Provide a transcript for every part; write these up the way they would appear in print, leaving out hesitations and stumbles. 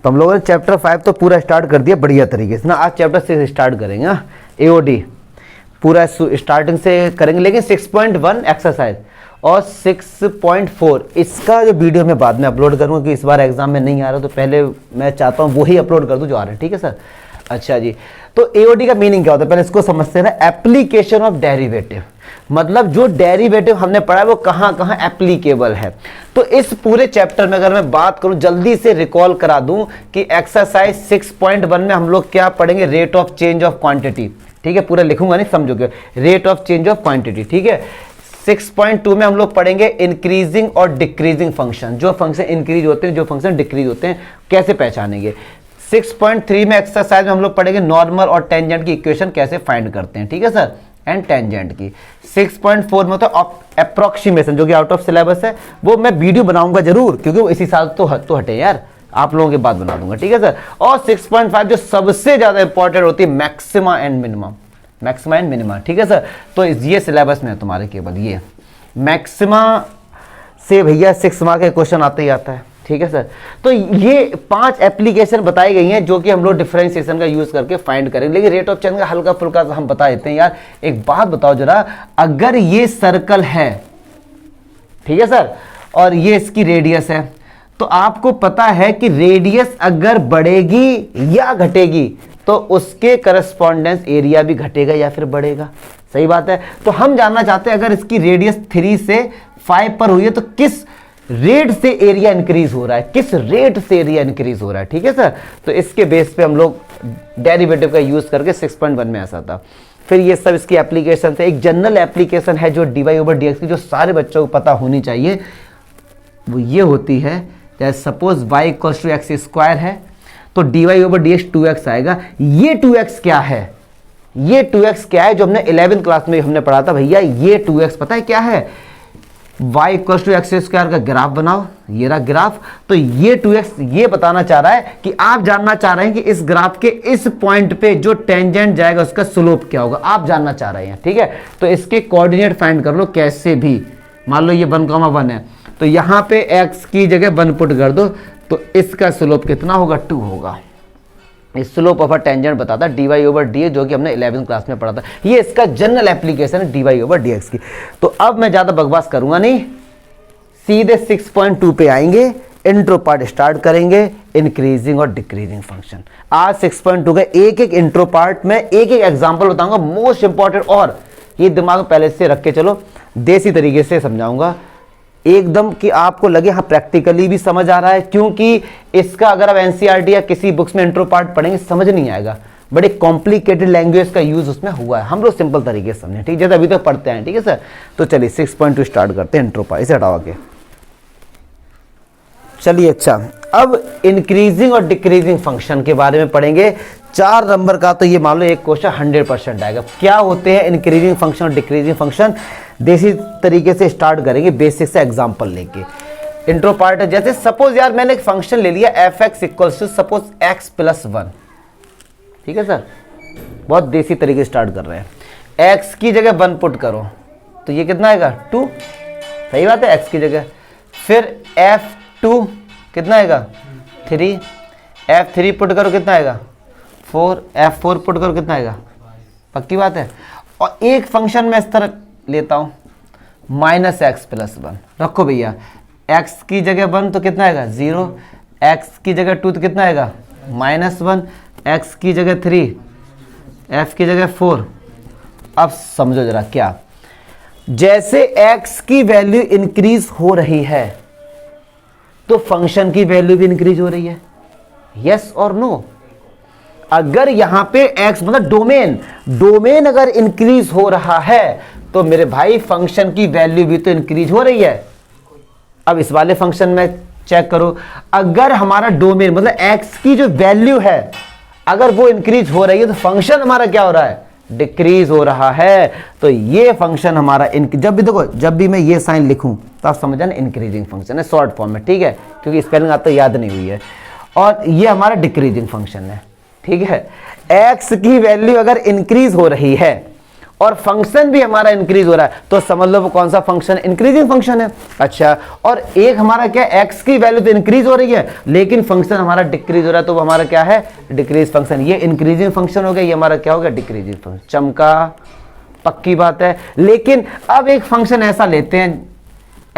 तो हम लोगों ने चैप्टर 5 तो पूरा स्टार्ट कर दिया बढ़िया तरीके से ना। आज चैप्टर 6 स्टार्ट करेंगे। एओडी पूरा स्टार्टिंग से करेंगे, लेकिन 6.1 एक्सरसाइज और 6.4 इसका जो वीडियो मैं बाद में अपलोड करूँगा, कि इस बार एग्जाम में नहीं आ रहा तो पहले मैं चाहता हूँ वही अपलोड कर दूँ जो आ रहा है। ठीक है सर। अच्छा जी, तो एओडी का मीनिंग क्या होता है पहले इसको समझते हैं ना। एप्लीकेशन ऑफ डेरिवेटिव, मतलब जो डेरिवेटिव हमने पढ़ा है वो कहाँ कहाँ एप्लीकेबल है। तो इस पूरे चैप्टर में अगर मैं बात करूं, जल्दी से रिकॉल करा दूं कि एक्सरसाइज 6.1 में हम लोग क्या पढ़ेंगे, rate of change of quantity. ठीक है, पूरा लिखूंगा नहीं, समझोगे, rate of change of quantity. ठीक है। 6.2 में हम लोग पढ़ेंगे इंक्रीजिंग और डिक्रीजिंग फंक्शन, जो फंक्शन इंक्रीज होते हैं जो फंक्शन डिक्रीज होते हैं कैसे पहचानेंगे। 6.3 में एक्सरसाइज में हम लोग पढ़ेंगे नॉर्मल और टेंजेंट की इक्वेशन कैसे फाइंड करते हैं। ठीक है सर, एंड टेंजेंट की। 6.4 में तो अप्रोक्सीमेशन, जो कि आउट ऑफ सिलेबस है, वो मैं वीडियो बनाऊंगा जरूर, क्योंकि वो इसी साल तो हटे यार, आप लोगों के बाद बना दूंगा। ठीक है सर। और 6.5 जो सबसे ज्यादा इंपॉर्टेंट होती है, maxima and minimum, maxima and minima. ठीक है सर। तो ये सिलेबस में है तुम्हारे, केवल ये मैक्सिमा से भैया 6 मार्क के क्वेश्चन आते ही आता है। ठीक है सर। तो ये 5 एप्लीकेशन बताई गई हैं जो कि हम लोग डिफरेंशिएशन का यूज करके फाइंड करेंगे। लेकिन रेट ऑफ चेंज का हल्का फुल्का हम बता देते हैं। यार एक बात बताओ जरा, अगर ये सर्कल है, ठीक है सर, और ये इसकी रेडियस है, तो आपको पता है कि रेडियस अगर बढ़ेगी या घटेगी तो उसके करस्पॉन्डेंस एरिया भी घटेगा या फिर बढ़ेगा। सही बात है। तो हम जानना चाहते हैं अगर इसकी रेडियस 3 से 5 पर हुई है तो किस रेट से एरिया इंक्रीज हो रहा है, किस रेट से एरिया इंक्रीज हो रहा है। ठीक है सर। तो इसके बेस पे हम लोग डेरिवेटिव का यूज करके 6.1 में ऐसा था। फिर ये सब इसकी एप्लीकेशन है। एक जनरल एप्लीकेशन है जो dy/dx की, जो सारे बच्चों को पता होनी चाहिए, वो ये होती है, जैसे सपोज y = x² है तो dy/dx 2x आएगा। ये 2x क्या है, ये 2x क्या है, जो हमने 11th क्लास में हमने पढ़ा था भैया। ये 2x पता है क्या है, y = x² का ग्राफ बनाओ, ये रहा ग्राफ। तो ये 2x ये बताना चाह रहा है कि आप जानना चाह रहे हैं कि इस ग्राफ के इस पॉइंट पे जो टेंजेंट जाएगा उसका स्लोप क्या होगा, आप जानना चाह रहे हैं। ठीक है। तो इसके कोऑर्डिनेट फाइंड कर लो कैसे भी। मान लो ये 1,1 है, तो यहां पे x की जगह 1 पुट कर दो, तो इसका स्लोप कितना होगा, 2 होगा। इस स्लोप ऑफ अ टेंजेंट बताता है dy/dx, जो कि हमने 11th क्लास में पढ़ा था। ये इसका जनरल एप्लीकेशन है dy/dx की। तो अब मैं ज्यादा बकवास करूंगा नहीं, सीधे 6.2 पे आएंगे, इंट्रो पार्ट स्टार्ट करेंगे, इंक्रीजिंग और डिक्रीजिंग फंक्शन। आज 6.2 का एक एक इंट्रो पार्ट में एक एक एग्जांपल बताऊंगा, मोस्ट इंपॉर्टेंट, और ये दिमाग में पहले से रख के चलो, देसी तरीके से समझाऊंगा एकदम कि आपको लगे हाँ प्रैक्टिकली भी समझ आ रहा है। क्योंकि इसका अगर आप एनसीईआरटी या किसी बुक्स में इंट्रो पार्ट पढ़ेंगे समझ नहीं आएगा, बड़े कॉम्प्लिकेटेड लैंग्वेज का यूज उसमें हुआ है। हम लोग सिंपल तरीके से समझें, ठीक, जैसे अभी तक पढ़ते हैं। ठीक है सर। तो चलिए 6.2 स्टार्ट करते हैं, इंट्रो पार्ट इसे हटाओ के। चलिए अच्छा, अब इंक्रीजिंग और डिक्रीजिंग फंक्शन के बारे में पढ़ेंगे। 4 नंबर का तो ये मान लो एक क्वेश्चन 100% आएगा। क्या होते हैं इंक्रीजिंग फंक्शन और डिक्रीजिंग फंक्शन, देसी तरीके से स्टार्ट करेंगे, बेसिक से एग्जांपल लेके। इंट्रो पार्ट है, जैसे सपोज यार मैंने एक फंक्शन ले लिया fx = सपोज x + 1। ठीक है सर, बहुत देसी तरीके से स्टार्ट कर रहे हैं। x की जगह 1 पुट करो तो ये कितना आएगा, 2। सही बात है, x की जगह। फिर f2 कितना आएगा, 3। f3 पुट करो कितना आएगा, 4। f4 पुट करो कितना आएगा, पक्की बात है। और एक फंक्शन में इस तरह लेता हूं, -x + 1 रखो भैया। x की जगह 1 तो कितना आएगा, 0। x की जगह 2 तो कितना आएगा, -1। x की जगह 3, f की जगह 4। अब समझो जरा क्या, जैसे x की वैल्यू इंक्रीज हो रही है तो फंक्शन की वैल्यू भी इंक्रीज हो रही है, यस और नो। अगर यहां पे x मतलब डोमेन अगर इंक्रीज हो रहा है तो मेरे भाई फंक्शन की वैल्यू भी तो इंक्रीज हो रही है। अब इस वाले फंक्शन में चेक करो, अगर हमारा डोमेन मतलब x की जो वैल्यू है अगर वो इंक्रीज हो रही है तो फंक्शन हमारा क्या हो रहा है, डिक्रीज हो रहा है। तो ये फंक्शन हमारा जब भी देखो, जब भी मैं ये साइन लिखूं तो आप समझ जाना इंक्रीजिंग फंक्शन है, शॉर्ट फॉर्म में। ठीक है, क्योंकि स्पेलिंग आता याद नहीं हुई है। और ये हमारा डिक्रीजिंग फंक्शन है। ठीक है, x की वैल्यू अगर इंक्रीज हो रही है और फंक्शन भी हमारा इंक्रीज हो रहा है, तो समझ लो वो कौन सा फंक्शन, इंक्रीजिंग फंक्शन है। अच्छा, और एक हमारा क्या, एक्स की वैल्यू तो इंक्रीज हो रही है लेकिन फंक्शन हमारा डिक्रीज हो रहा है, तो वो हमारा क्या है, डिक्रीज फंक्शन। ये इंक्रीजिंग फंक्शन हो गया, ये हमारा क्या हो गया, डिक्रीजिंग फंक्शन। चमका, पक्की बात है। लेकिन अब एक फंक्शन ऐसा लेते हैं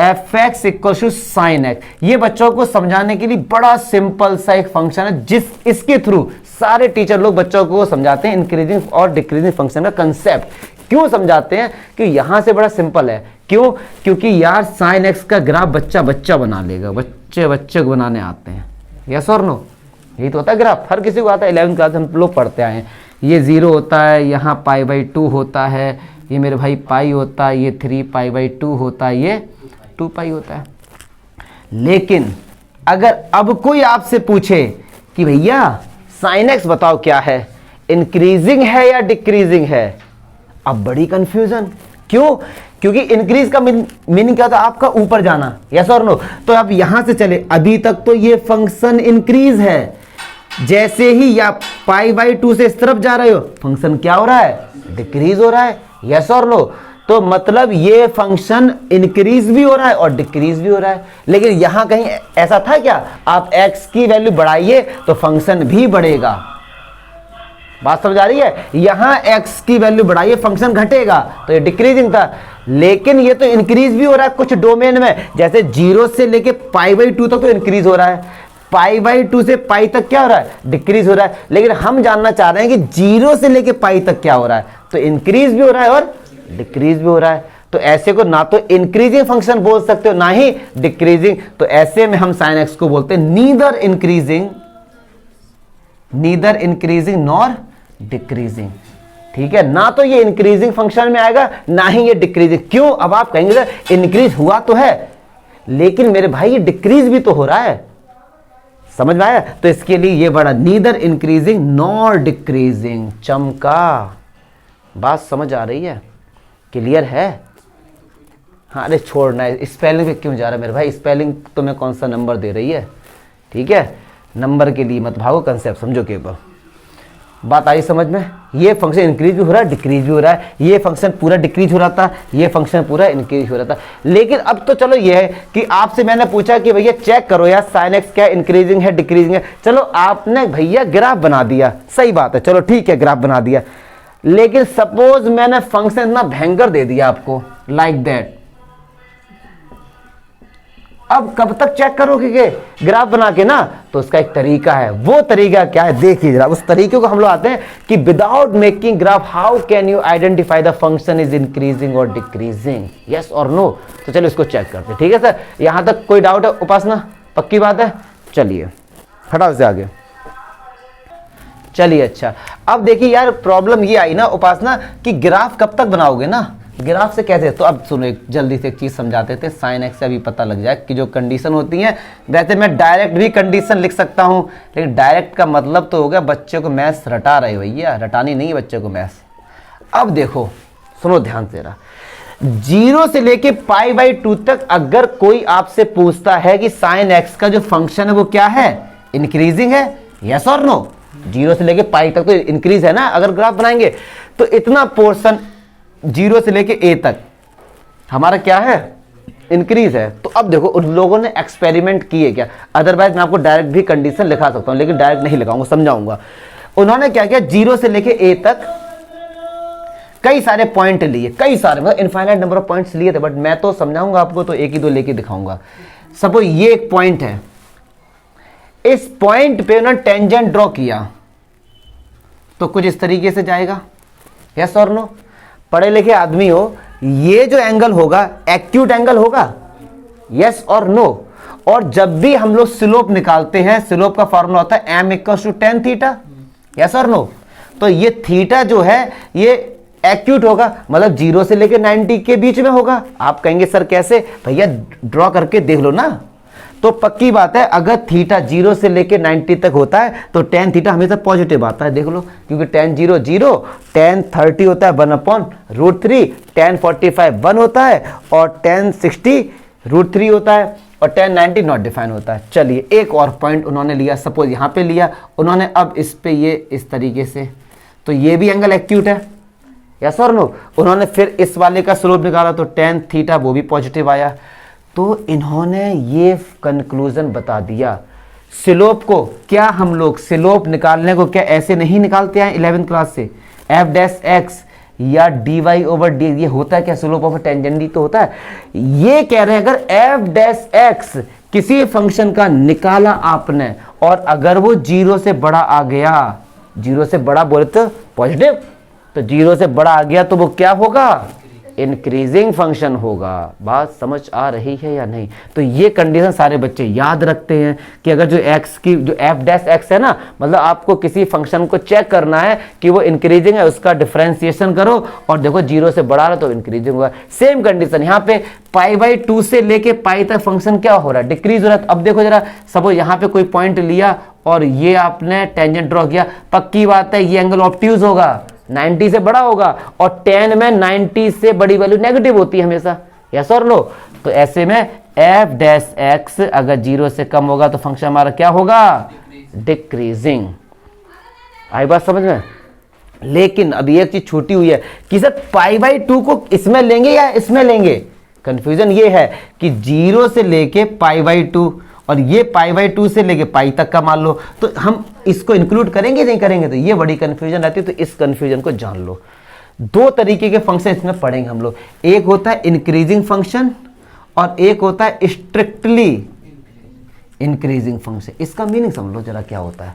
F X equal to sine X, ये बच्चों को समझाने के लिए बड़ा सिंपल सा एक फंक्शन है, इसके थ्रू सारे टीचर लोग बच्चों को समझाते हैं इंक्रीजिंग और डिक्रीजिंग फंक्शन का कंसेप्ट। क्यों समझाते हैं, कि यहां से बड़ा सिंपल है। क्यों, क्योंकि यार साइन एक्स का ग्राफ बच्चा बच्चा बना लेगा, बच्चे बच्चे को बनाने आते हैं, यस और नो, यही तो होता है ग्राफ, हर किसी को आता है, 11वीं क्लास हम लोग पढ़ते आए हैं। ये 0 होता है, यहाँ π/2 होता है, ये मेरे भाई पाई होता है, ये 3π/2 होता है, ये 2π होता है। लेकिन अगर अब कोई आपसे पूछे कि भैया साइन एक्स बताओ क्या है, इंक्रीजिंग है या डिक्रीजिंग है, अब बड़ी कंफ्यूजन। क्यों, क्योंकि इंक्रीज का मीनिंग क्या था, आपका ऊपर जाना, यस और नो। तो अब यहां से चले, अभी तक तो ये फंक्शन इंक्रीज है, जैसे ही या π/2 से इस तरफ जा रहे हो फंक्शन क्या हो रहा है, डिक्रीज हो रहा है, यस और नो। तो मतलब ये फंक्शन इंक्रीज भी हो रहा है और डिक्रीज भी हो रहा है। लेकिन यहां कहीं ऐसा था क्या, आप x की वैल्यू बढ़ाइए तो फंक्शन भी बढ़ेगा, बात समझ आ रही है। यहां x की वैल्यू बढ़ाइए फंक्शन घटेगा, तो ये डिक्रीजिंग था। लेकिन ये तो इंक्रीज भी हो रहा है कुछ डोमेन में, जैसे 0 से लेके π/2 तक तो इंक्रीज हो रहा है, π/2 से पाई तक क्या हो रहा है, डिक्रीज हो रहा है। लेकिन हम जानना चाह रहे हैं कि 0 से लेके पाई तक क्या हो रहा है, तो इंक्रीज भी हो रहा है और डिक्रीज भी हो रहा है। तो ऐसे को ना तो इंक्रीजिंग फंक्शन बोल सकते हो ना ही डिक्रीजिंग, तो ऐसे में हम साइन एक्स को बोलते हैं नीदर इंक्रीजिंग नॉर डिक्रीजिंग। ठीक है, ना तो ये इंक्रीजिंग फंक्शन में आएगा ना ही ये डिक्रीजिंग। क्यों, अब आप कहेंगे सर इंक्रीज हुआ तो है लेकिन मेरे भाई ये डिक्रीज भी तो हो रहा है, समझ में आया। तो इसके लिए ये बड़ा नीदर इंक्रीजिंग नॉर डिक्रीजिंग। चमका, बात समझ आ रही है, क्लियर है। हाँ, अरे छोड़ना है, स्पेलिंग पे क्यों जा रहा है मेरे भाई, स्पेलिंग तुम्हें कौन सा नंबर दे रही है, ठीक है, नंबर के लिए मत भागो, कंसेप्ट समझो के बात आई समझ में। ये फंक्शन इंक्रीज भी हो रहा है, डिक्रीज भी हो रहा है, ये फंक्शन पूरा डिक्रीज हो रहा था, ये फंक्शन पूरा इंक्रीज हो रहा था। लेकिन अब तो चलो ये है कि आपसे मैंने पूछा कि भैया चेक करो यार साइन एक्स क्या इंक्रीजिंग है डिक्रीजिंग है, चलो आपने भैया ग्राफ बना दिया, सही बात है, चलो ठीक है ग्राफ बना दिया। लेकिन सपोज मैंने फंक्शन इतना भयंकर दे दिया आपको, लाइक दैट, अब कब तक चेक करोगे ग्राफ बना के ना, तो उसका एक तरीका है। वो तरीका क्या है देखिए जरा, उस तरीके को हम लोग आते हैं कि without making graph how can you identify the function is increasing और डिक्रीजिंग, यस और नो। तो चलो इसको चेक करते हैं, ठीक है सर, यहां तक कोई डाउट है उपासना, पक्की बात है। चलिए फटाफट से आगे चलिए। अच्छा, अब देखिए यार प्रॉब्लम ये आई ना उपासना कि ग्राफ कब तक बनाओगे ना, ग्राफ से कैसे, तो अब सुनो एक जल्दी से एक चीज समझाते थे, साइन एक्स से अभी पता लग जाए कि जो कंडीशन होती है, वैसे मैं डायरेक्ट भी कंडीशन लिख सकता हूं, लेकिन डायरेक्ट का मतलब तो हो गया बच्चे को मैथ्स रटा रहे हो भैया, रटानी नहीं है बच्चे को मैथ्स। अब देखो सुनो ध्यान से रहा, 0 से लेके π/2 तक अगर कोई आपसे पूछता है कि साइन एक्स का जो फंक्शन है वो क्या है, इंक्रीजिंग है, यस और नो। 0 से लेके पाई तक तो इंक्रीज है ना, अगर ग्राफ बनाएंगे तो इतना पोर्शन 0 से लेके a तक हमारा क्या है, इंक्रीज है। तो अब देखो उन लोगों ने एक्सपेरिमेंट किए क्या, अदरवाइज मैं आपको डायरेक्ट भी कंडीशन लिखा सकता हूं लेकिन डायरेक्ट नहीं लिखाऊंगा, समझाऊंगा। उन्होंने क्या किया, 0 से लेके a तक कई सारे पॉइंट लिए, कई सारे मतलब इनफाइनाइट नंबर ऑफ पॉइंट्स लिए थे, बट मैं तो समझाऊंगा आपको तो एक ही दो लेके दिखाऊंगा। सपोज ये एक पॉइंट है, इस पॉइंट पे उन्होंने टेंजेंट ड्रॉ किया तो कुछ इस तरीके से जाएगा, यस और नो। पढ़े लिखे आदमी हो, ये जो एंगल होगा एक्यूट एंगल होगा, यस और नो। और जब भी हम लोग स्लोप निकालते हैं, स्लोप का फॉर्मूला होता है m = tan थीटा, यस और नो। तो ये थीटा जो है ये एक्यूट होगा, मतलब 0 से लेकर 90 के बीच में होगा। आप कहेंगे सर कैसे, भैया ड्रॉ करके देख लो ना। तो पक्की बात है, अगर थीटा 0 से लेके 90 तक होता है तो tan थीटा हमेशा पॉजिटिव आता है, देख लो, क्योंकि tan 0 0, tan 30 होता है 1/√3, tan 45 1 होता है और tan 60 √3 होता है और tan 90 नॉट डिफाइन होता है। चलिए एक और पॉइंट उन्होंने लिया, सपोज यहाँ पे लिया उन्होंने, अब इस पे ये इस तरीके से, तो ये भी एंगल एक्यूट है, यस और नो। उन्होंने फिर इस वाले का स्लोप निकाला तो tan थीटा वो भी पॉजिटिव आया। तो इन्होंने ये कंक्लूजन बता दिया। स्लोप को क्या हम लोग स्लोप निकालने को क्या ऐसे नहीं निकालते हैं 11th क्लास से, एफ डैश एक्स या डी वाई ओवर डी, ये होता है क्या स्लोप ऑफ टेंजेंट, तो होता है। ये कह रहे हैं अगर एफ डैश एक्स किसी फंक्शन का निकाला आपने और अगर वो 0 से बड़ा आ गया, 0 से बड़ा बोले तो पॉजिटिव, तो 0 से बड़ा आ गया तो वो क्या होगा, इंक्रीजिंग फंक्शन होगा। बात समझ आ रही है या नहीं? तो ये कंडीशन सारे बच्चे याद रखते हैं कि अगर जो x की जो f डैश x है ना, मतलब आपको किसी फंक्शन को चेक करना है कि वो इंक्रीजिंग है, उसका डिफरेंशिएशन करो और देखो 0 से बड़ा रहा तो इंक्रीजिंग होगा। सेम कंडीशन यहाँ पे π/2 से लेके पाई तक फंक्शन क्या हो रहा है, डिक्रीज हो रहा है। अब देखो जरा, सपोज यहाँ पे कोई पॉइंट लिया और ये आपने टेंजेंट ड्रॉ किया, पक्की बात है ये एंगल ऑब्ट्यूज होगा, 90 से बड़ा होगा, और tan में 90 से बड़ी वैल्यू नेगेटिव होती है हमेशा, यस और नो। तो ऐसे में f डैश x अगर 0 से कम होगा तो फंक्शन हमारा क्या होगा, डिक्रीजिंग। आई बात समझ में? लेकिन अब ये चीज छूटी हुई है कि सर π/2 को इसमें लेंगे या इसमें लेंगे। कंफ्यूजन ये है कि 0 से लेके π/2 और ये π/2 से लेके पाई तक का मान लो, तो हम इसको इंक्लूड करेंगे नहीं करेंगे, तो ये बड़ी कंफ्यूजन रहती है। तो इस कंफ्यूजन को जान लो। दो तरीके के फंक्शन इसमें पढ़ेंगे हम लोग, एक होता है इंक्रीजिंग फंक्शन और एक होता है स्ट्रिक्टली इंक्रीजिंग फंक्शन। इसका मीनिंग समझ लो जरा क्या होता है।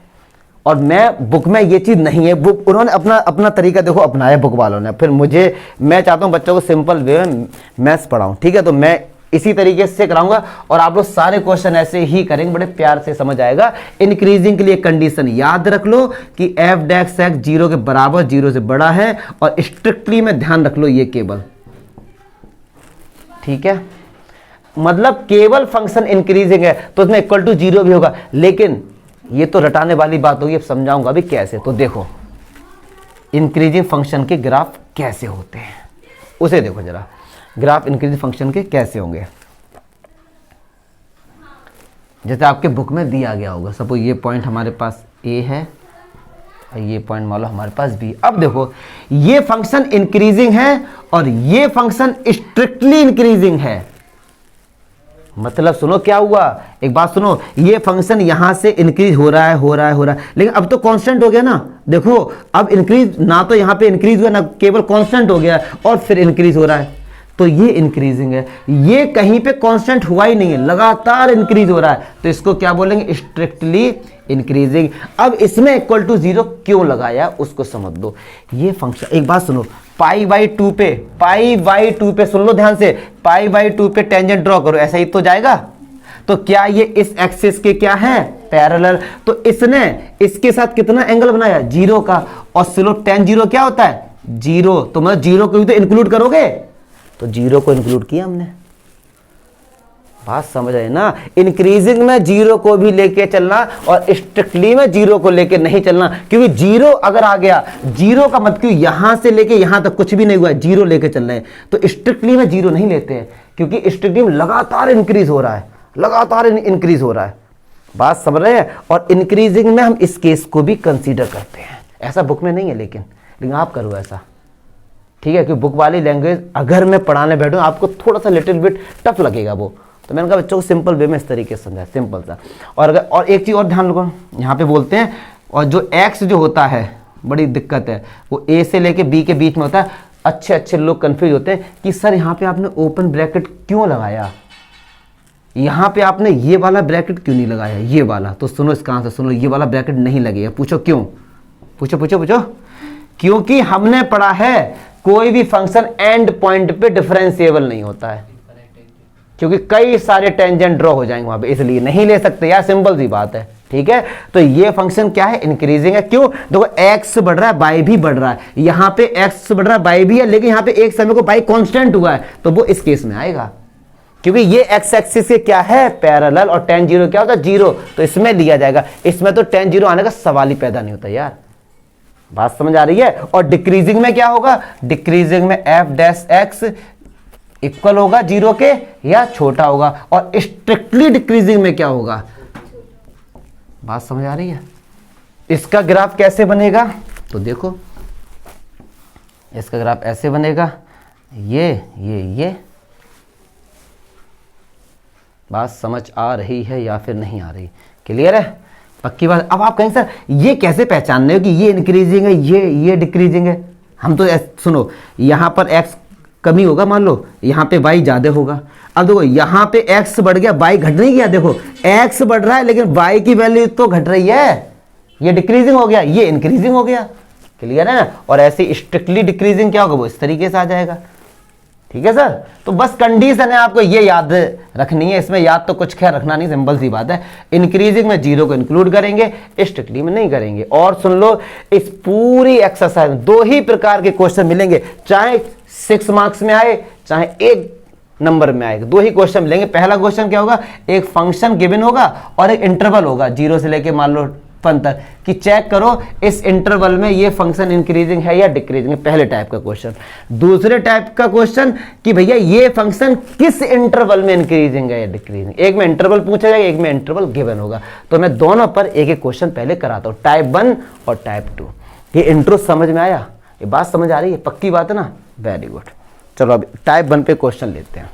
और मैं बुक में ये चीज नहीं है, बुक उन्होंने अपना अपना तरीका देखो अपनाया बुक वालों ने, फिर मैं चाहता हूं बच्चों को सिंपल वे में मैथ्स पढ़ाऊं, ठीक है। तो मैं इसी तरीके से कराऊंगा और आप लोग सारे क्वेश्चन ऐसे ही करेंगे, बड़े प्यार से समझ आएगा। इंक्रीजिंग के लिए कंडीशन याद रख लो कि एफ डैश एक्स 0 के बराबर 0 से बड़ा है, और स्ट्रिक्टली में ध्यान रख लो ये केवल, ठीक है। मतलब केवल फंक्शन इंक्रीजिंग है तो उसमें इक्वल टू 0 भी होगा, लेकिन ये तो रटाने वाली बात होगी, अब समझाऊंगा अभी कैसे। तो देखो इंक्रीजिंग फंक्शन के ग्राफ कैसे होते हैं उसे देखो जरा। ग्राफ इंक्रीजिंग फंक्शन के कैसे होंगे, जैसे आपके बुक में दिया गया होगा। सपोज ये पॉइंट हमारे पास ए है और ये पॉइंट मान लो हमारे पास बी। अब देखो ये फंक्शन इंक्रीजिंग है और ये फंक्शन स्ट्रिक्टली इंक्रीजिंग है। मतलब सुनो क्या हुआ, एक बात सुनो, ये फंक्शन यहां से इंक्रीज हो रहा है, लेकिन अब तो कांस्टेंट हो गया ना। देखो अब इंक्रीज ना तो यहां पे इंक्रीज हुआ ना, केवल कांस्टेंट हो गया और फिर इंक्रीज हो रहा है, तो ये इंक्रीजिंग है। ये कहीं पे कांस्टेंट हुआ ही नहीं है, लगातार इंक्रीज हो रहा है, तो इसको क्या बोलेंगे, स्ट्रिक्टली इंक्रीजिंग। अब इसमें इक्वल टू 0 क्यों लगाया उसको समझ लो। ये फंक्शन, एक बात सुनो, π/2 पे सुन लो ध्यान से, π/2 पे टेंजेंट ड्रॉ करो, ऐसा ही तो जाएगा। तो क्या ये इस एक्सिस के क्या है, पैरेलल, तो इसने इसके साथ कितना एंगल बनाया, 0 का, और स्लोप tan 0 क्या होता है, 0। तो मतलब 0 को भी तो इंक्लूड करोगे, तो 0 को इंक्लूड किया हमने। बात समझ आए ना। इंक्रीजिंग में 0 को भी लेके चलना और स्ट्रिक्टली में 0 को लेके नहीं चलना, क्योंकि 0 अगर आ गया, 0 का मतलब यहां से लेके यहां तक कुछ भी नहीं हुआ है, 0 लेके चल रहे हैं, तो स्ट्रिक्टली में 0 नहीं लेते हैं, क्योंकि स्ट्रिक्टली में लगातार इंक्रीज हो रहा है, लगातार इंक्रीज हो रहा है। बात समझ रहे हैं। और इंक्रीजिंग में हम इस केस को भी कंसीडर करते हैं, ऐसा बुक में नहीं है, लेकिन आप करो ऐसा, ठीक है। क्योंकि बुक वाली लैंग्वेज अगर मैं पढ़ाने बैठूं आपको थोड़ा सा लिटिल बिट टफ लगेगा वो, तो मैंने कहा बच्चों को सिंपल वे में इस तरीके से समझाया, सिंपल सा। और एक चीज़ और ध्यान रखो, यहाँ पे बोलते हैं, और जो एक्स जो होता है बड़ी दिक्कत है, वो ए से लेके बी के बीच में होता है। अच्छे लोग कंफ्यूज होते हैं कि सर यहाँ पे आपने ओपन ब्रैकेट क्यों लगाया, यहाँ पे आपने ये वाला ब्रैकेट क्यों नहीं लगाया, ये वाला। तो सुनो इसका आंसर सुनो, ये वाला ब्रैकेट नहीं लगेगा। पूछो क्यों, पूछो। क्योंकि हमने पढ़ा है कोई भी फंक्शन एंड पॉइंट पे डिफरेंशिएबल नहीं होता है, क्योंकि कई सारे टेंजेंट ड्रॉ हो जाएंगे वहां पे, इसलिए नहीं ले सकते यार, सिंपल सी बात है, ठीक है। तो ये फंक्शन क्या है, इंक्रीजिंग है। क्यों, देखो x बढ़ रहा है, y भी बढ़ रहा है, यहां पे x बढ़ रहा है, y भी है, लेकिन यहां पे एक समय को y कांस्टेंट हुआ है, तो वो इस केस में आएगा, क्योंकि ये x एक्सिस से क्या है, पैरेलल, और tan 0 क्या होता है, 0, तो इसमें लिया जाएगा। इसमें तो tan 0 आने का सवाल ही पैदा नहीं होता यार। बात समझ आ रही है। और डिक्रीजिंग में क्या होगा, डिक्रीजिंग में एफ डैश एक्स इक्वल होगा 0 के या छोटा होगा, और स्ट्रिक्टली डिक्रीजिंग में क्या होगा। बात समझ आ रही है। इसका ग्राफ कैसे बनेगा, तो देखो इसका ग्राफ ऐसे बनेगा, ये बात समझ आ रही है या फिर नहीं आ रही? क्लियर है, पक्की बात। अब आप कहेंगे सर ये कैसे पहचानने हो कि ये इंक्रीजिंग है ये डिक्रीजिंग है? हम तो सुनो, यहाँ पर x कमी होगा, मान लो यहाँ पे y ज़्यादा होगा। अब देखो यहाँ पे x बढ़ गया, y घट नहीं गया। देखो x बढ़ रहा है लेकिन y की वैल्यू तो घट रही है, ये डिक्रीजिंग हो गया, ये इंक्रीजिंग हो गया। क्लियर है ना? और ऐसे स्ट्रिक्टली डिक्रीजिंग क्या होगा, वो इस तरीके से आ जाएगा। ठीक है सर, तो बस कंडीशन है, आपको ये याद रखनी है। इसमें याद तो कुछ खैर रखना नहीं, सिंपल सी बात है। इंक्रीजिंग में 0 को इंक्लूड करेंगे, स्ट्रिक्टली में नहीं करेंगे। और सुन लो, इस पूरी एक्सरसाइज में 2 ही प्रकार के क्वेश्चन मिलेंगे, चाहे 6 मार्क्स में आए चाहे 1 नंबर में आए, 2 ही क्वेश्चन मिलेंगे। पहला क्वेश्चन क्या होगा, एक फंक्शन गिवन होगा और एक इंटरवल होगा 0 से लेके मान लो 1 तक, कि चेक करो इस इंटरवल में ये फंक्शन इंक्रीजिंग है या डिक्रीजिंग है। पहले टाइप का क्वेश्चन। दूसरे टाइप का क्वेश्चन कि भैया ये फंक्शन किस इंटरवल में इंक्रीजिंग है या डिक्रीजिंग। एक में इंटरवल पूछा जाएगा, एक में इंटरवल गिवन होगा। तो मैं दोनों पर एक एक क्वेश्चन पहले कराता हूं, टाइप 1 और टाइप 2। ये इंट्रो समझ में आया? ये बात समझ आ रही है? पक्की बात है ना? Very good. चलो अब टाइप 1 पे क्वेश्चन लेते हैं।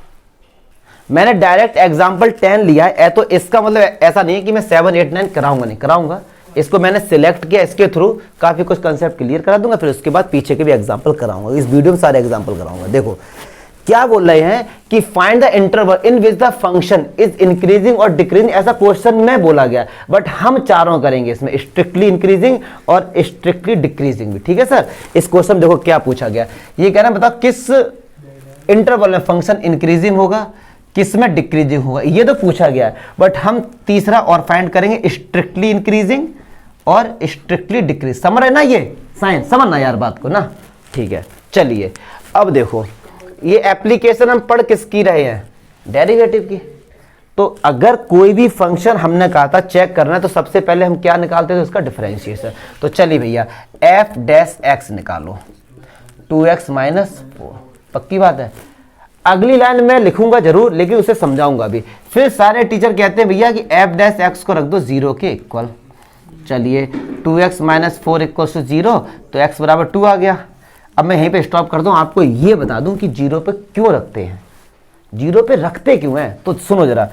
मैंने डायरेक्ट एग्जाम्पल 10 लिया है, तो इसका मतलब ऐसा नहीं है कि मैं 7, 8, 9 कराऊंगा, नहीं कराऊंगा। इसको मैंने सिलेक्ट किया, इसके थ्रू काफी कुछ कंसेप्ट क्लियर करा दूंगा, फिर उसके बाद पीछे के भी एग्जांपल कराऊंगा। इस वीडियो में सारे एग्जांपल कराऊंगा। देखो क्या बोल रहे हैं कि find the interval in which the function is increasing और डिक्रीजिंग। ऐसा क्वेश्चन में बोला गया, बट हम चारों करेंगे इसमें, स्ट्रिक्टली इंक्रीजिंग और स्ट्रिक्टली डिक्रीजिंग भी। ठीक है सर, इस क्वेश्चन देखो क्या पूछा गया। ये कह रहा है बताओ किस इंटरवल में फंक्शन इंक्रीजिंग होगा, किस में डिक्रीजिंग होगा, ये तो पूछा गया है। बट हम तीसरा और फाइंड करेंगे, स्ट्रिक्टली इंक्रीजिंग और स्ट्रिक्टली डिक्रीज। समझ रहे ना? ये साइंस समझना यार बात को ना। ठीक है, चलिए अब देखो, ये एप्लीकेशन हम पढ़ किसकी रहे हैं, डेरिवेटिव की। तो अगर कोई भी फंक्शन हमने कहा था चेक करना है, तो सबसे पहले हम क्या निकालते थे, उसका डिफरेंशिएशन। तो चलिए भैया एफ डैश एक्स निकालो, 2x माइनस 4। पक्की बात है, अगली लाइन में लिखूंगा जरूर, लेकिन उसे समझाऊंगा भी। फिर सारे टीचर कहते हैं भैया कि एफ डैश एक्स को रख दो 0 के इक्वल। चलिए 2x माइनस 4 इक्वल टू 0, तो x बराबर 2 आ गया। अब मैं यहीं पे स्टॉप कर दूं, आपको ये बता दूं कि 0 पे क्यों रखते हैं, 0 पे रखते क्यों हैं। तो सुनो जरा,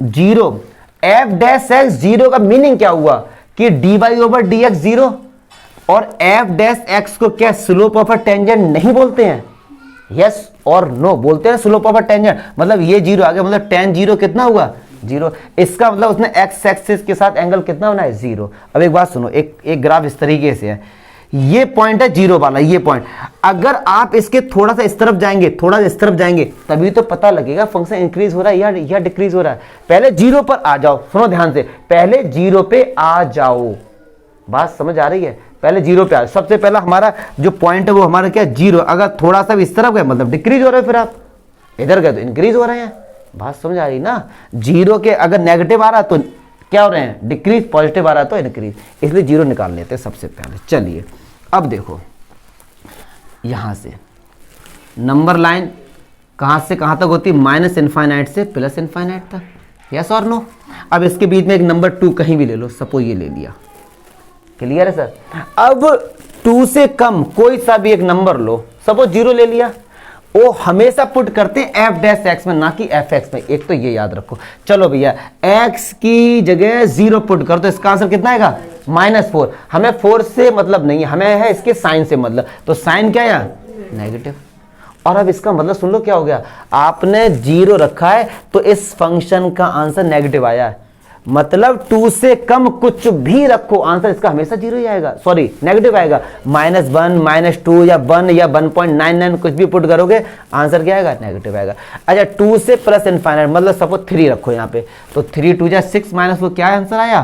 0 एफ डैश एक्स 0 का मीनिंग क्या हुआ कि dy ओवर dx 0, और एफ डैश एक्स को क्या स्लोप ऑफ अ टेंजेंट नहीं बोलते हैं? यस और नो बोलते हैं, स्लोप ऑफ अ टेंजेंट। मतलब ये 0 आ गया, मतलब tan 0 कितना हुआ, 0। इसका मतलब उसने एक्स एक्सिस के साथ एंगल कितना बना है, 0। अब एक बात सुनो, एक ग्राफ इस तरीके से है, ये पॉइंट है 0 वाला, ये पॉइंट। अगर आप इसके थोड़ा सा इस तरफ जाएंगे, थोड़ा इस तरफ जाएंगे, तभी तो पता लगेगा फंक्शन इंक्रीज हो रहा है या डिक्रीज हो रहा है। पहले 0 पर आ जाओ, सुनो ध्यान से, पहले 0 पे आ जाओ। बात समझ आ रही है? पहले 0 पे आ। सबसे पहला हमारा जो पॉइंट है वो हमारा क्या, 0। अगर थोड़ा सा इस तरफ गए मतलब डिक्रीज हो रहा है, फिर आप इधर गए तो इंक्रीज हो रहे हैं। बात समझ आ रही ना? 0 के अगर नेगेटिव आ रहा तो क्या हो रहे हैं, डिक्रीज, पॉजिटिव आ रहा तो इंक्रीज, इसलिए 0 निकाल लेते हैं सबसे पहले। चलिए अब देखो, यहां से नंबर लाइन कहां से कहां तक होती है, माइनस इनफाइनाइट से प्लस इनफाइनाइट तक। यस और नो? अब इसके बीच में एक नंबर 2 कहीं भी ले लो, सपोज ये ले लिया। क्लियर है सर? अब 2 से कम कोई सा भी एक नंबर लो, सपोज 0 ले लिया, वो हमेशा पुट करते हैं एफ डैश एक्स में, ना कि एफ एक्स में। एक तो ये याद रखो। चलो भैया एक्स की जगह 0 पुट कर, तो इसका आंसर कितना आएगा, -4। हमें 4 से मतलब नहीं है, हमें है इसके साइन से मतलब। तो साइन क्या है, नेगेटिव। और अब इसका मतलब सुन लो क्या हो गया, आपने 0 रखा है तो इस फंक्शन का आंसर नेगेटिव आया है। मतलब 2 से कम कुछ भी रखो, आंसर इसका हमेशा 0 ही आएगा, सॉरी नेगेटिव आएगा। -1, -2 या 1 या 1.99 कुछ भी पुट करोगे, आंसर क्या आएगा, नेगेटिव आएगा। अच्छा 2 से प्लस इनफाइनाइट, मतलब सपोज 3 रखो यहाँ पे, तो 3 2 जा 6 माइनस वो क्या आंसर आया,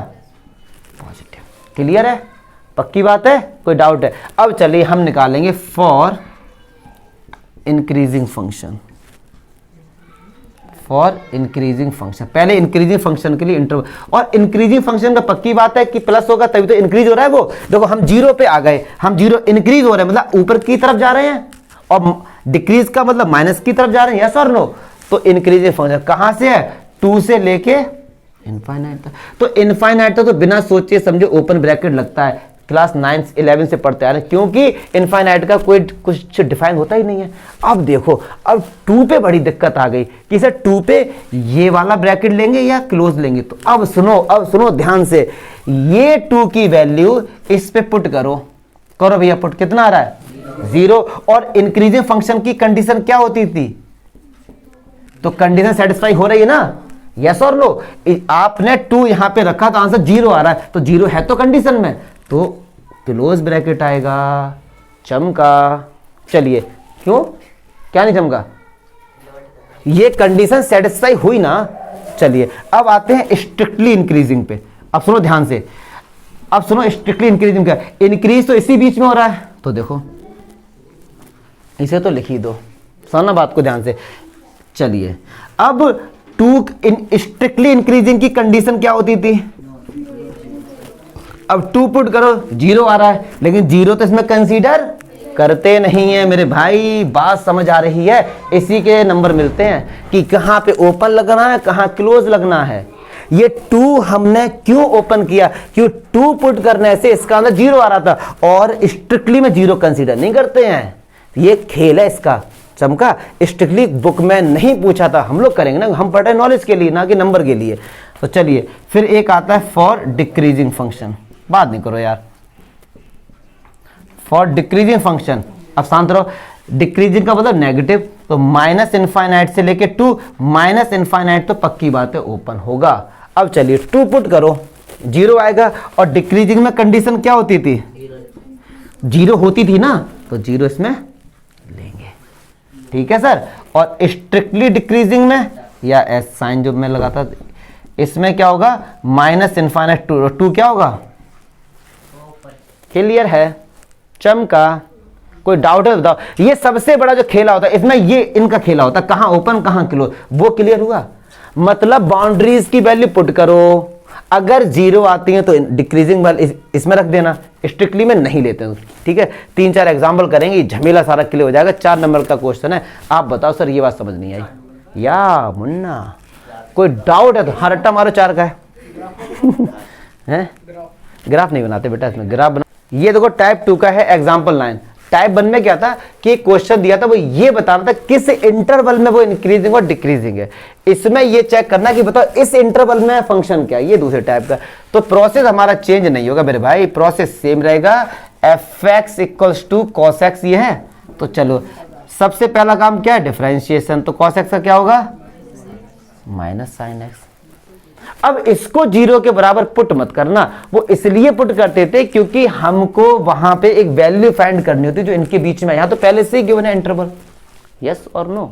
पॉजिटिव। क्लियर है? पक्की बात है? कोई डाउट है? अब चलिए हम निकालेंगे for increasing function, for increasing function. पहले इंक्रीजिंग फंक्शन के लिए इंटरवल, और इंक्रीजिंग फंक्शन का पक्की बात है कि प्लस होगा तभी तो इंक्रीज हो रहा है वो। देखो हम 0 पे आ गए, हम 0 इंक्रीज हो रहे हैं, मतलब ऊपर की तरफ जा रहे हैं, और डिक्रीज का मतलब माइनस की तरफ जा रहे हैं। यस और नो? तो इंक्रीजिंग फंक्शन कहां से है, 2 से लेके इनफाइनाइट तक। तो इनफाइनाइट तक तो बिना सोचे समझे ओपन ब्रैकेट लगता है, क्लास 9-11 से पढ़ते आ रहे हैं, क्योंकि इनफाइनाइट का कोई कुछ डिफाइन होता ही नहीं है। अब देखो, अब 2 पे बड़ी दिक्कत आ गई कि सर 2 पे ये वाला ब्रैकेट लेंगे या क्लोज लेंगे। तो अब सुनो ध्यान से, ये 2 की वैल्यू इस पे पुट करो भैया पुट, कितना आ रहा है 0। और इंक्रीजिंग फंक्शन की कंडीशन क्या होती थी, तो कंडीशन सेटिस्फाई हो रही है ना, यस और नो। आपने 2 यहां पे रखा तो आंसर 0 आ रहा है, तो 0 है तो कंडीशन में, तो क्लोज ब्रैकेट आएगा। चमका, चलिए क्यों, क्या नहीं चमका, ये कंडीशन सेटिस्फाई हुई ना। चलिए अब आते हैं स्ट्रिक्टली इंक्रीजिंग पे। अब सुनो ध्यान से, अब सुनो स्ट्रिक्टली इंक्रीजिंग का, इंक्रीज तो इसी बीच में हो रहा है, तो देखो इसे तो लिख ही दो, सुनना बात को ध्यान से। चलिए अब 2 स्ट्रिक्टली इंक्रीजिंग की कंडीशन क्या होती थी, अब 2 पुट करो 0 आ रहा है, लेकिन 0 तो इसमें कंसीडर करते नहीं है मेरे भाई, बात समझ आ रही है। इसी के नंबर मिलते हैं कि कहां पे ओपन लगना है, कहां क्लोज लगना है। ये 2 हमने क्यों ओपन किया, क्यों 2 पुट करने से इसका अंदर 0 आ रहा था, और स्ट्रिक्टली में 0 कंसीडर नहीं करते हैं। ये खेल है इसका। चमका, स्ट्रिक्टली बुक में नहीं पूछा था, हम लोग करेंगे ना, हम पढ़ रहे नॉलेज के लिए ना कि नंबर के लिए। तो चलिए फिर एक आता है फॉर डिक्रीजिंग फंक्शन, बात नहीं करो यार, फॉर डिक्रीजिंग फंक्शन। अब शांत रहो, डिक्रीजिंग का मतलब नेगेटिव, तो माइनस इनफाइनाइट से लेके 2, माइनस इनफाइनाइट तो पक्की बात है ओपन होगा। अब चलिए 2 पुट करो 0 आएगा, और डिक्रीजिंग में कंडीशन क्या होती थी, 0 होती थी ना, तो 0 इसमें लेंगे, ठीक है सर। और स्ट्रिक्टली डिक्रीजिंग में, या एस साइन जो मैं लगाता, इसमें क्या होगा, माइनस इनफाइनाइट 2 क्या होगा, क्लियर है। चमका, कोई डाउट है बताओ। ये सबसे बड़ा जो खेला होता है इसमें, ये इनका खेला होता है, कहां ओपन कहां क्लोज, वो क्लियर हुआ। मतलब बाउंड्रीज की वैल्यू पुट करो, अगर 0 आती है तो डिक्रीजिंग वैल्यू इसमें रख देना, स्ट्रिक्टली में नहीं लेते हैं, ठीक है। 3-4 एग्जाम्पल करेंगे, झमेला सारा क्लियर हो जाएगा। 4 नंबर का क्वेश्चन है। आप बताओ सर ये बात समझ नहीं आई या मुन्ना, कोई डाउट है तो हाँ रट्टा मारो 4 का है। ग्राफ नहीं बनाते बेटा, इसमें ग्राफ बना। ये देखो टाइप 2 का है एग्जाम्पल 9। टाइप 1 में क्या था कि क्वेश्चन दिया था, वो ये बताना था किस इंटरवल में वो इंक्रीजिंग और डिक्रीजिंग है। इसमें ये चेक करना कि बताओ इस इंटरवल में फंक्शन क्या है, ये दूसरे टाइप का। तो प्रोसेस हमारा चेंज नहीं होगा मेरे भाई, प्रोसेस सेम रहेगा। fx equals to cos x ये है, तो चलो सबसे पहला काम क्या है, डिफरेंशिएशन। तो cos x का क्या होगा, माइनस साइन x। अब इसको 0 के बराबर पुट मत करना, वो इसलिए पुट करते थे क्योंकि हमको वहां पे एक वैल्यू फाइंड करनी होती जो इनके बीच में, यहां तो पहले से ही गिवन है इंटरवल, यस और नो,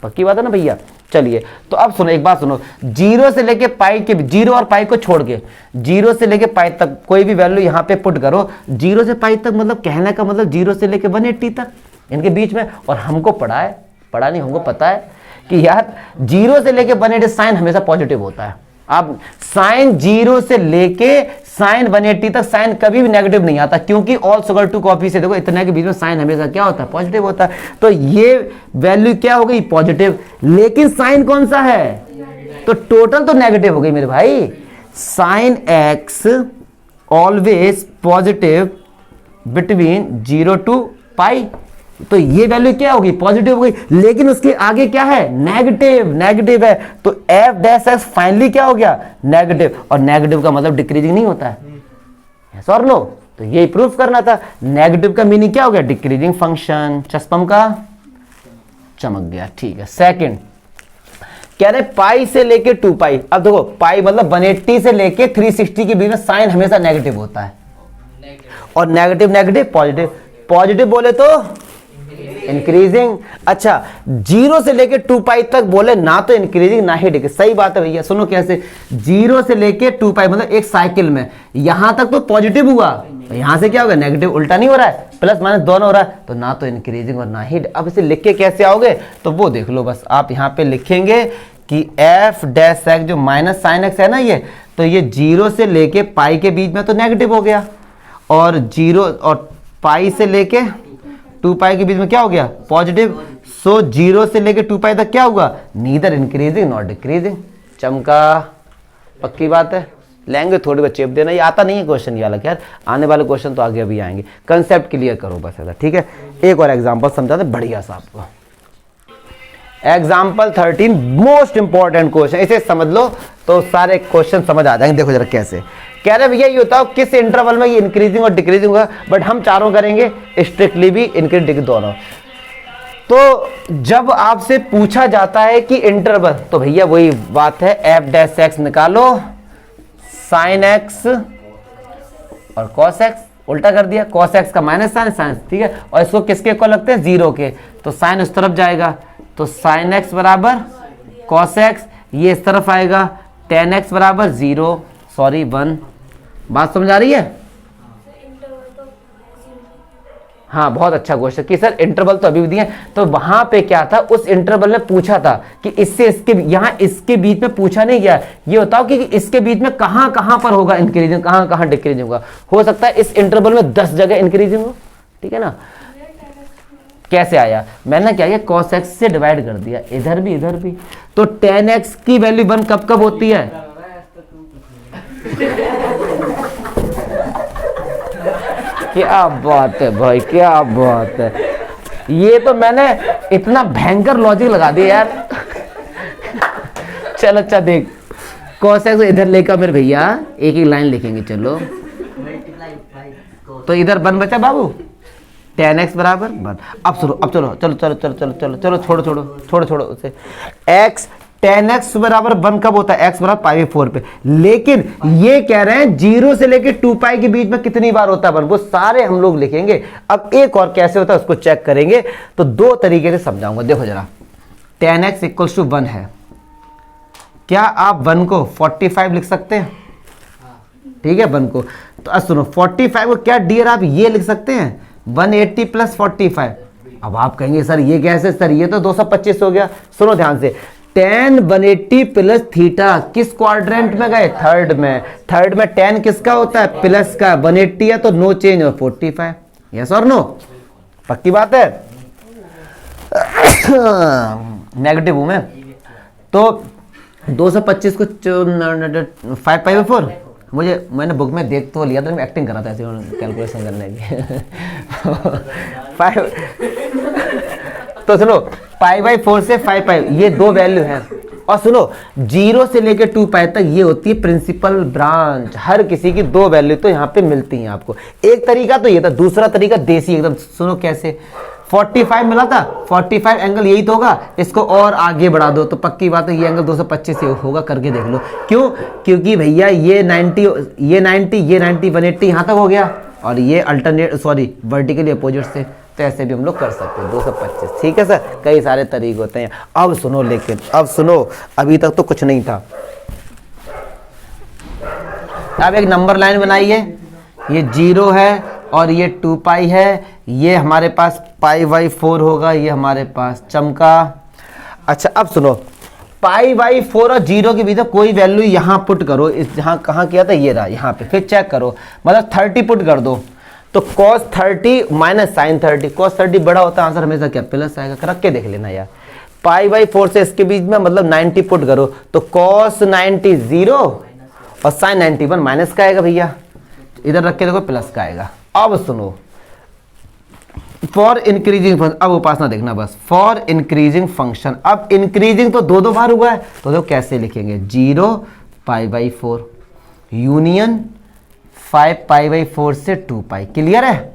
पक्की बात है ना भैया। चलिए तो अब सुनो, एक बात सुनो, 0 से लेके पाई के, 0 और पाई को छोड़ के 0 से लेके पाई तक कोई भी वैल्यू यहां पे पुट करो। 0 से पाई तक मतलब कहने का मतलब 0 से लेके 180 तक इनके बीच में। और हमको पढ़ा नहीं, हमको पता है कि यार 0 से लेके 180 साइन हमेशा पॉजिटिव होता है। अब साइन 0 से लेके साइन 180 तक साइन कभी भी नेगेटिव नहीं आता, क्योंकि ऑल सुगर टू कॉपी से देखो इतने के बीच में साइन हमेशा क्या होता है, पॉजिटिव होता है। तो ये वैल्यू क्या हो गई, पॉजिटिव, लेकिन साइन कौन सा है, तो टोटल तो नेगेटिव हो गई मेरे भाई। Sine x always positive between 0 to pi, तो ये वैल्यू क्या होगी, पॉजिटिव हो गई, लेकिन उसके आगे क्या है, नेगेटिव है। तो एफ डैश एक्स फाइनली क्या हो गया, नेगेटिव। और नेगेटिव का मतलब डिक्रीजिंग नहीं होता है, यस और नो। तो ये प्रूफ करना था। नेगेटिव का मीनिंग क्या हो गया, डिक्रीजिंग फंक्शन। चस्पम का चमक गया, ठीक है। सेकंड कह रहे पाई से लेके 2 पाई। अब देखो पाई मतलब 180 से लेके 360 के बीच में साइन हमेशा नेगेटिव होता है, और नेगेटिव पॉजिटिव बोले तो इंक्रीजिंग। अच्छा 0 से लेके 2 पाई तक बोले ना तो इंक्रीजिंग ना ही डिक्रीजिंग, सही बात है भैया। सुनो कैसे, 0 से लेके 2 पाई मतलब एक साइकिल में यहां तक तो पॉजिटिव हुआ, यहां से क्या होगा, नेगेटिव। उल्टा नहीं हो रहा है, प्लस माइनस दोनों हो रहा है, तो ना तो इंक्रीजिंग और ना ही। अब इसे लिख के कैसे आओगे, तो वो देख लो बस। आप यहां पे लिखेंगे कि एफ डैश एक्स जो माइनस साइन एक्स है ना, ये तो ये 0 से लेके पाई के बीच में तो नेगेटिव हो गया, और 0 और पाई से लेके 2 पाई के बीच में क्या हो गया, पॉजिटिव। सो 0 से लेके 2 पाई तक क्या होगा, नीदर इंक्रीजिंग नॉट डिक्रीजिंग। चमका, पक्की बात है, लैंग्वेज थोड़ी बहुत चेप देना, ये आता नहीं है क्वेश्चन ये वाला, खैर आने वाले क्वेश्चन तो आगे अभी आएंगे, कंसेप्ट क्लियर करो बस ऐसा, ठीक है। एक और एग्जाम्पल समझाते बढ़िया सा आपको। एग्जाम्पल 13 मोस्ट इंपॉर्टेंट क्वेश्चन, इसे समझ लो तो सारे क्वेश्चन समझ आ जाएंगे। देखो जरा कैसे कह रहे भैया, ये बताओ किस इंटरवल में ये इंक्रीजिंग और डिक्रीजिंग होगा, बट हम चारों करेंगे स्ट्रिक्टली भी इंक्रीज डिक्रीज दोनों। तो जब आपसे पूछा जाता है कि इंटरवल, तो भैया वही बात है, एफ डैश एक्स निकालो, साइन एक्स और कॉस एक्स, उल्टा कर दिया, कॉस एक्स का माइनस साइन, साइन, ठीक है, और इसको किसके को लगते हैं, जीरो के, तो साइन उस तरफ जाएगा, तो साइन एक्स बराबर कॉस एक्स, ये इस तरफ आएगा, टेन एक्स बराबर 0 सॉरी 1। बात समझ आ रही है? हाँ बहुत अच्छा क्वेश्चन कि सर इंटरवल तो अभी भी दिए, तो वहां पे क्या था, उस इंटरवल में पूछा था कि इससे इसके, यहाँ इसके बीच में पूछा नहीं गया, ये बताओ कि इसके बीच में कहां कहां पर होगा इंक्रीजिंग, कहां कहां डिक्रीजिंग होगा। हो सकता है इस इंटरवल में 10 जगह इंक्रीजिंग हो, ठीक है ना। कैसे आया, मैंने क्या किया, cos x से डिवाइड कर दिया, इधर भी इधर भी, तो tan x की वैल्यू 1 कब कब होती है, क्या बात है भाई, क्या बात है, ये तो मैंने इतना भयंकर लॉजिक लगा दिया यार। चल अच्छा देख, cos x इधर लेकर मेरे भैया एक एक लाइन लिखेंगे, चलो तो इधर 1 बचा बाबू, tan x बराबर 1। अब सुनो, अब चलो चलो चलो चलो चलो चलो चलो छोड़ो छोड़ो छोड़ो छोड़ो उसे, x tan x बराबर 1 कब होता है, x बराबर पाई 4 पे, लेकिन ये कह रहे हैं 0 से लेके 2 पाई के बीच में कितनी बार होता है 1, वो सारे हम लोग लिखेंगे। अब एक और कैसे होता है उसको चेक करेंगे, तो 2 तरीके से समझाऊंगा। देखो जरा, tan x इक्वल्स टू 1 है, क्या आप 1 को 45 लिख सकते हैं, ठीक है 1 को, तो सुनो 45 को क्या डियर आप ये लिख सकते हैं 180 प्लस 45। अब आप कहेंगे सर ये कैसे, सर ये तो 225 हो गया। सुनो ध्यान से, tan 180 प्लस थीटा किस क्वाड्रेंट में गए, थर्ड में, थर्ड में tan किसका होता है, प्लस का, 180 है तो नो चेंज और 45, यस और नो, पक्की बात है। नेगेटिव हूं मैं, तो 225 को 5 पाई 4, मैंने बुक में देख तो लिया था, मैं एक्टिंग कर रहा था ऐसे कैलकुलेशन करने की। 5 तो सुनो, पाई बाई 4 से 5 पाई, ये 2 वैल्यू हैं, और सुनो 0 से लेकर 2 पाई तक ये होती है प्रिंसिपल ब्रांच, हर किसी की 2 वैल्यू तो यहाँ पे मिलती हैं आपको। एक तरीका तो ये था, दूसरा तरीका देसी एकदम, सुनो कैसे, 45 मिला था, 45 एंगल यही तो होगा, इसको और आगे बढ़ा दो तो पक्की बात है ये एंगल 225 से होगा, करके देख लो। क्यों, क्योंकि भैया ये 90 ये 90 ये 90 180 यहाँ तक हो गया, और ये अल्टरनेट सॉरी वर्टिकली अपोजिट से, तो ऐसे भी हम लोग कर सकते हैं 225, ठीक है सर, कई सारे तरीके होते हैं। अब सुनो, लेकिन अब सुनो, अभी तक तो कुछ नहीं था, अब एक नंबर लाइन बनाई है, ये 0 है और ये 2 पाई है, ये हमारे पास पाई बाई 4 होगा, ये हमारे पास चमका। अच्छा अब सुनो, पाई बाई 4 और 0 के बीच में कोई वैल्यू यहाँ पुट करो, इस जहाँ कहाँ किया था, ये रहा यहाँ पे, फिर चेक करो, मतलब 30 पुट कर दो, तो cos 30 माइनस साइन 30, cos 30 बड़ा होता है, आंसर हमेशा क्या प्लस आएगा, रख के देख लेना यार। पाई बाई 4 से इसके बीच में मतलब 90 पुट करो, तो cos 90 0 और साइन 91 माइनस का आएगा भैया, इधर रख के देखो प्लस का आएगा। अब सुनो, फॉर इंक्रीजिंग फंक्शन, अब उपासना देखना बस, फॉर इंक्रीजिंग फंक्शन, अब इंक्रीजिंग तो 2 बार हुआ है, तो देखो कैसे लिखेंगे, 0 pi by 4 union 5 pi by 4 से 2 पाई, क्लियर है।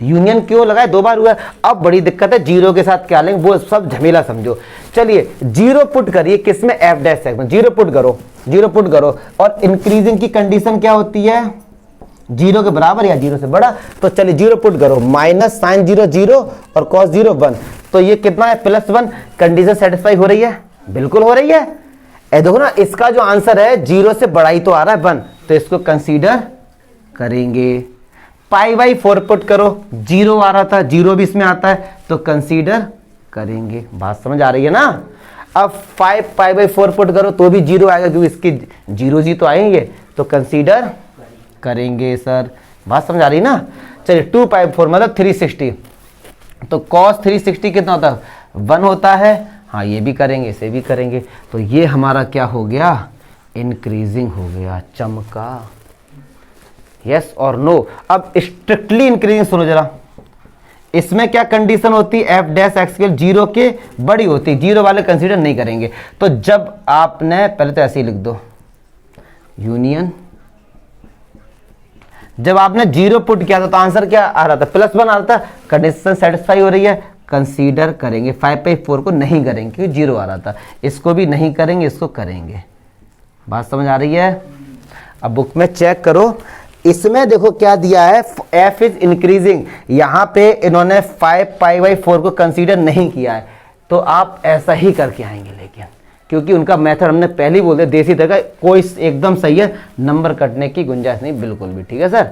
यूनियन क्यों लगाए, 2 बार हुआ है। अब बड़ी दिक्कत है 0 के साथ क्या लेंगे, वो सब झमेला समझो। चलिए 0 पुट करिए किसमें, एफ डैश एक्स में, 0 पुट करो, 0 पुट करो, और इंक्रीजिंग की कंडीशन क्या होती है, 0 के बराबर या 0 से बड़ा, तो चलिए 0 पुट करो, माइनस साइन 0 0 और कॉस 0 1, तो ये कितना है +1, कंडीशन सेटिस्फाई हो रही है, बिल्कुल हो रही है। ए देखो ना, इसका जो आंसर है 0 से बड़ा ही तो आ रहा है 1, तो इसको कंसीडर करेंगे। पाई बाई 4 पुट करो, 0 आ रहा था, 0 भी इसमें आता है, तो कंसीडर करेंगे। बात समझ आ रही है ना। अब 5 पाई बाई 4 पुट करो तो भी 0 आएगा, क्योंकि इसके 0 जी तो आएंगे, तो कंसीडर करेंगे सर। बात समझ आ रही ना। चलिए 2 पाई 4 मतलब 360, तो cos 360 कितना होता है, 1 होता है। हाँ ये भी करेंगे, इसे भी करेंगे, तो ये हमारा क्या हो गया, इंक्रीजिंग हो गया, चमका। यस और नो। अब स्ट्रिक्टली इंक्रीजिंग सुनो जरा, इसमें क्या कंडीशन होती है, एफ डैश एक्स की जीरो के बड़ी होती है, जीरो वाले कंसीडर नहीं करेंगे। तो जब आपने पहले तो ऐसे ही लिख दो यूनियन, जब आपने जीरो पुट किया था तो आंसर क्या आ रहा था, +1 आ रहा था। कंडीशन सेटिस्फाई हो रही है, कंसीडर करेंगे। 5/4 को नहीं करेंगे क्योंकि जीरो आ रहा था। इसको भी नहीं करेंगे, इसको करेंगे। बात समझ आ रही है? अब बुक में चेक करो, इसमें देखो क्या दिया है, f इज इंक्रीजिंग। यहां पे इन्होंने 5π/4 को कंसीडर नहीं किया है, तो आप ऐसा ही करके आएंगे। लेकिन क्योंकि उनका मेथड हमने पहले ही बोल दिया देसी तरह का, कोई एकदम सही है, नंबर कटने की गुंजाइश नहीं बिल्कुल भी। ठीक है सर,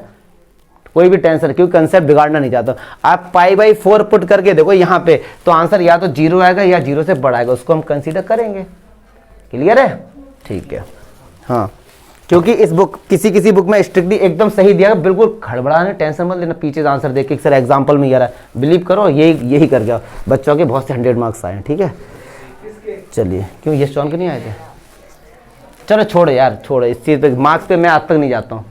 कोई भी टेंशन, क्योंकि कंसेप्ट बिगाड़ना नहीं चाहता। आप π/4 पुट करके देखो यहाँ पे, तो आंसर या तो 0 आएगा या 0 से बड़ा आएगा, उसको हम कंसीडर करेंगे। क्लियर है? ठीक है। हाँ, क्योंकि इस बुक किसी बुक में स्ट्रिक्टली एकदम सही दिया है, बिल्कुल खड़बड़ाने टेंशन मत लेना पीछे से आंसर देख के सर एग्जांपल में ये रहा है, बिलीव करो यही कर गया। बच्चों के बहुत से 100 मार्क्स आए हैं। ठीक है, चलिए। क्यों ये स्टॉन के नहीं आए थे? चलो छोड़ो यार, छोड़ो इस चीज़ पे, मार्क्स पे मैं आज तक नहीं जाता हूँ।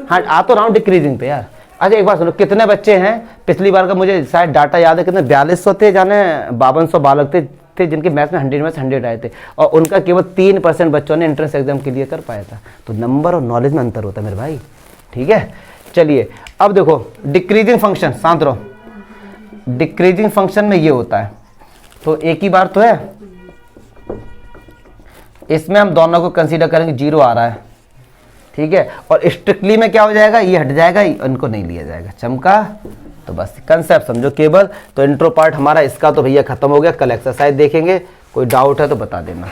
हाँ, आ तो रहा हूँ डिक्रीजिंग पे यार। अच्छा एक बात सुनो, कितने बच्चे हैं, पिछली बार का मुझे शायद डाटा याद है, कितने 4200 थे, जाने 5200 बालक थे जिनके मैथ्स में 100 में से 100 आए थे, और उनका केवल 3% बच्चों ने एंट्रेंस एग्जाम क्लियर कर पाया था। तो नंबर और नॉलेज में अंतर होता है मेरे भाई। ठीक है, चलिए अब देखो डिक्रीजिंग फंक्शन, शांत रहो। डिक्रीजिंग फंक्शन में ये होता है, तो एक ही बार तो है, इसमें हम दोनों को कंसीडर करेंगे, 0 आ रहा है। ठीक है, और स्ट्रिक्टली में क्या हो जाएगा, ये हट जाएगा, इनको नहीं लिया जाएगा। चमका, तो बस कंसेप्ट समझो केवल। तो इंट्रो पार्ट हमारा इसका तो भैया खत्म हो गया, कल एक्सरसाइज देखेंगे। कोई डाउट है तो बता देना।